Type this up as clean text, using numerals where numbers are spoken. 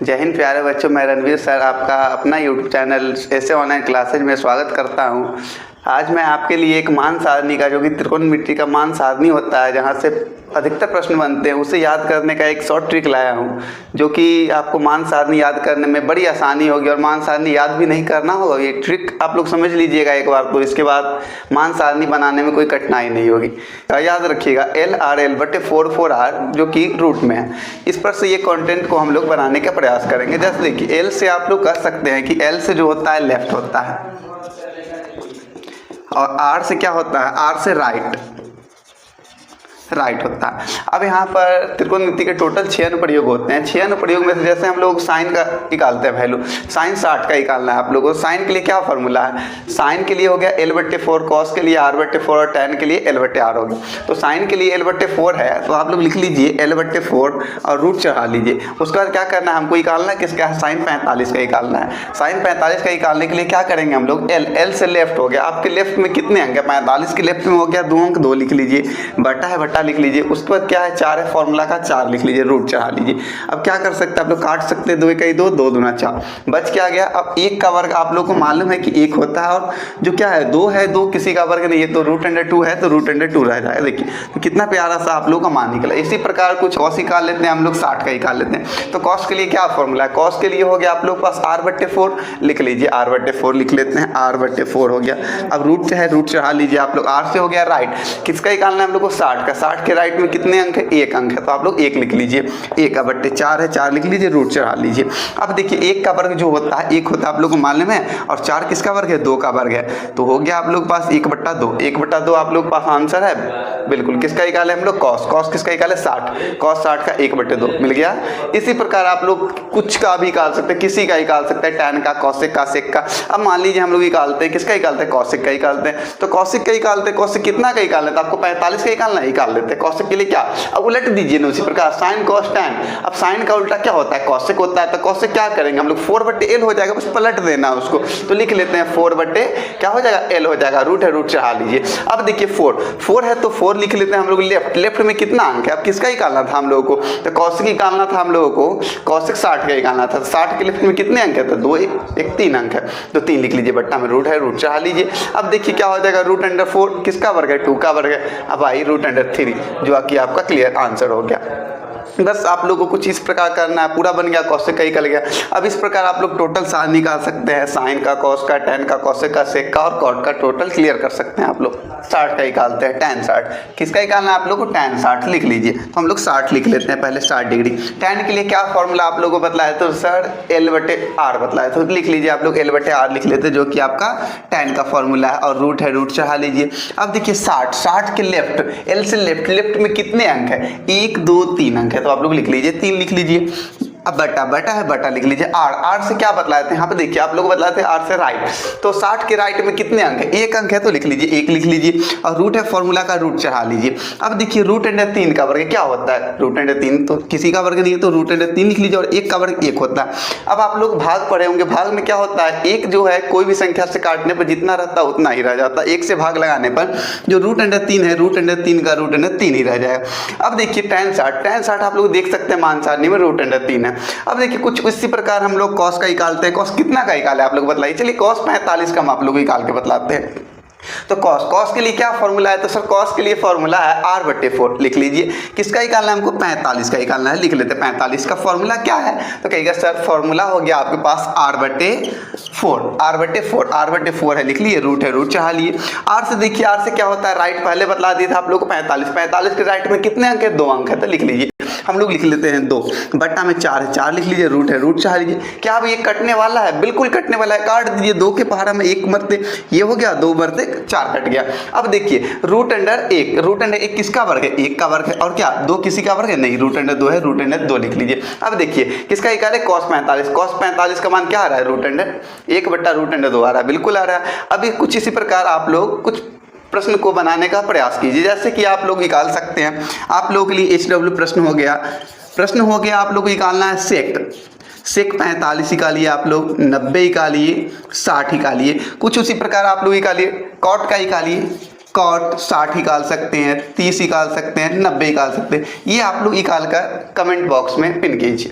जय हिंद प्यारे बच्चों, मैं रणवीर सर आपका अपना यूट्यूब चैनल ऐसे ऑनलाइन क्लासेज में स्वागत करता हूं। आज मैं आपके लिए एक मान सारणी का, जो कि त्रिकोणमिति का मान सारणी होता है, जहां से अधिकतर प्रश्न बनते हैं, उसे याद करने का एक शॉर्ट ट्रिक लाया हूं, जो कि आपको मान सारणी याद करने में बड़ी आसानी होगी और मान सारणी याद भी नहीं करना होगा। ये ट्रिक आप लोग समझ लीजिएगा एक बार, तो इसके बाद मान सारणी बनाने में कोई कठिनाई नहीं होगी। तो याद रखिएगा LRL/4/4R जो कि रूट में है, इस पर से ये कंटेंट को हम लोग बनाने का प्रयास करेंगे। जैसे देखिए, L से आप लोग कह सकते हैं कि L से जो होता है लेफ्ट होता है, और R से क्या होता है, R से राइट होता है। अब यहाँ पर त्रिकोणमिति के टोटल 6 अनुप्रयोग होते हैं। 6 अनुप्रयोग में से जैसे हम लोग साइन का निकालते हैं वैल्यू, साइन 60 का निकालना है आप लोगों को। साइन के लिए क्या फॉर्मूला है, साइन के लिए हो गया L/4, कॉस के लिए R/4 और टैन के लिए L/R हो गया। तो साइन के लिए L/4 है, तो आप लोग लिख लीजिए L/4 और रूट चढ़ा लीजिए। उसके बाद क्या करना है, हमको निकालना है किसका है, साइन 45 का निकालना है। साइन 45 का निकालने के लिए क्या करेंगे हम लोग, L से लेफ्ट हो गया। आपके लेफ्ट में कितने अंक है, 45 के लेफ्ट में हो गया 2 अंक, 2 लिख लीजिए, बटा है बटा लिख लीजिए। उसके बाद क्या है, 4 है, फॉर्मूला का 4 लिख लीजिए, रूट चढ़ा लीजिए। अब क्या कर सकते हैं आप लोग, काट सकते हैं, 2 1 2, 2 दूना 4, बच क्या गया। अब 1 का वर्ग आप लोग को मालूम है कि 1 होता है, और जो क्या है 2 है, 2 किसी का वर्ग नहीं है, तो √2 है, तो √2 रह जाएगा। देखिए तो कितना प्यारा सा आप लोग का मान निकला। इसी प्रकार कुछ कॉस निकाल लेते हैं हम लोग, 60 का निकाल लेते हैं। तो कॉस के लिए क्या फॉर्मूला है, कॉस के लिए हो गया आप लोग पास R/4 लिख लीजिए, R/4 लिख लेते हैं, R/4 हो गया। अब रूट है, रूट चढ़ा लीजिए आप लोग। R से हो गया राइट, किसका निकालना है हम लोग को, 60 का। 60 के राइट में कितने अंक है, 1 अंक है, तो आप लोग 1 लिख लीजिए। 1/4 है, 4 लिख लीजिए, रूट चढ़ा लीजिए। अब देखिए 1 का वर्ग जो होता है 1 होता है, आप लोग को मालूम है, और 4 किसका वर्ग है, 2 का वर्ग है, तो हो गया आप लोग पास 1/2। 1/2 आप लोग पास आंसर है बिल्कुल। किसका निकाले हम लोग, कॉस। कॉस किसका निकाले, 60। कॉस 60 का 1/2 मिल गया। इसी प्रकार आप लोग कुछ का भी निकाल सकते हैं, किसी का निकाल सकते हैं, टैन का, कॉसेक का, सेक का। अब मान लीजिए हम लोग निकालते हैं, किसका निकालते हैं, कॉसेक का निकालते हैं। तो कॉसेक का निकालते हैं, कॉसेक कितना का निकालना है, तो आपको 45 का निकालना, निकाल लेते हैं। कॉसेक के लिए क्या, अब उलट दीजिए ना उसी प्रकार, साइन कॉस टैन। अब साइन का उल्टा क्या होता है, कॉसेक होता है, तो कॉसेक क्या करेंगे हम लोग, 4/L हो जाएगा, बस पलट देना उसको। तो लिख लेते हैं 4/ क्या हो जाएगा, L हो जाएगा। रूट है, रूट चढ़ा लीजिए। अब देखिए 4 है, तो 4 लिख लेते हैं हम लोग लेफ्ट। लेफ्ट में कितना अंक है, अब किसका निकालना था हम लोगों को, तो कॉसेक निकालना था हम लोगों को। कॉसेक 60 का निकालना था, 60 के लेफ्ट में कितने अंक है, तो 2 1 3 अंक है, तो 3 लिख लीजिए, बट्टा में रूट है, रूट चढ़ा लीजिए। अब देखिए क्या हो जाएगा, √4 किसका वर्ग है, 2 का वर्ग है। अब आई √3, जो कि आपका क्लियर आंसर हो गया। बस आप लोगों को कुछ इस प्रकार करना है, पूरा बन गया, कॉसेक का निकल गया। अब इस प्रकार आप लोग टोटल साइन निकाल सकते हैं, साइन का, कॉस का, टैन का, कॉसेक का, सेक का और कॉट का टोटल क्लियर कर सकते हैं आप लोग। 60 का निकालते हैं, टैन 60 किसका निकालना है आप लोग को, टैन 60 लिख लीजिए। तो हम लोग 60 लिख लेते हैं पहले, 60 डिग्री। टैन के लिए क्या फॉर्मूला आप लोगों को बतलाया, तो सर L/R बतलाया, तो लिख लीजिए आप लोग L/R लिख लेते हैं, जो कि आपका टैन का फॉर्मूला है, और रूट है, रूट चढ़ा लीजिए। अब देखिए 60 के लेफ्ट, L से लेफ्ट, लेफ्ट में कितने अंक है, 1 2 3 अंक है, तो आप लोग लिख लीजिए, 3 लिख लीजिए। अब बटा है, बटा लिख लीजिए। R से क्या बतलाए थे, यहाँ पे देखिए आप लोग बतलाए थे R से राइट, तो 60 के राइट में कितने अंक है, 1 अंक है, तो लिख लीजिए 1 लिख लीजिए। और रूट है, फॉर्मूला का रूट चढ़ा लीजिए। अब देखिए √3 का वर्ग क्या होता है, √3 तो किसी का वर्ग नहीं है, तो √3 लिख लीजिए, और 1 का वर्ग 1 होता है। अब आप लोग भाग पढ़े होंगे, भाग में क्या होता है, 1 जो है कोई भी संख्या से काटने पर जितना रहता है उतना ही रह जाता है, 1 से भाग लगाने पर जो √3 है, √3 का √3 ही रह जाएगा। अब देखिए tan 60 आप लोग देख सकते हैं मान सारणी में √3 है। अब देखिए कुछ इसी प्रकार हम लोग कॉस का निकालते हैं। कॉस कितना का निकाले आप लोग बताइए, चलिए कॉस 45 का हम आप लोग निकाल के बतलाते हैं। तो कॉस के लिए क्या फॉर्मूला है, तो सर कॉस के लिए फॉर्मूला है R/4 लिख लीजिए। किसका निकालना है हमको, 45 का निकालना है, लिख लेते हैं। 45 का फॉर्मूला क्या है, तो कहेगा सर फॉर्मूला हो गया आपके पास R/4 है, लिख लिए। रूट है, रूट चढ़ा लिए। R से देखिए, R से क्या होता है, राइट पहले बतला दिया था आप लोग को 45 के राइट में कितने अंक है, 2 अंक है, तो लिख लीजिए। हम लोग लिख लेते हैं 2, बट्टा में 4 है, 4 लिख लीजिए। रूट है, रूट चढ़ा लीजिए। क्या अब ये कटने वाला है, बिल्कुल कटने वाला है, काट दीजिए। 2 के पहाड़ा में 1 मरते, ये हो गया, 2 मरते 4 कट गया। अब देखिए √1 किसका वर्ग है, 1 का वर्ग है, और क्या 2 किसी का वर्ग है, नहीं, √2 है, √2 लिख लीजिए। अब देखिए किसका निकाले, cos 45 का मान क्या आ रहा है, √1/√2 आ रहा है, बिल्कुल आ रहा है। अभी कुछ इसी प्रकार आप लोग कुछ प्रश्न को बनाने का प्रयास कीजिए। जैसे कि आप लोग निकाल सकते हैं, आप लोगों के लिए HW प्रश्न हो गया आप लोग को निकालना है सेक 45 निकालिए, आप लोग 90 निकालिए, 60 निकालिए। कुछ उसी प्रकार आप लोग निकालिए, कॉट का निकालिए, कॉट 60 निकाल सकते हैं, 30 निकाल सकते हैं, 90 निकाल सकते हैं। ये आप लोग निकाल कर कमेंट बॉक्स में पिन कीजिए।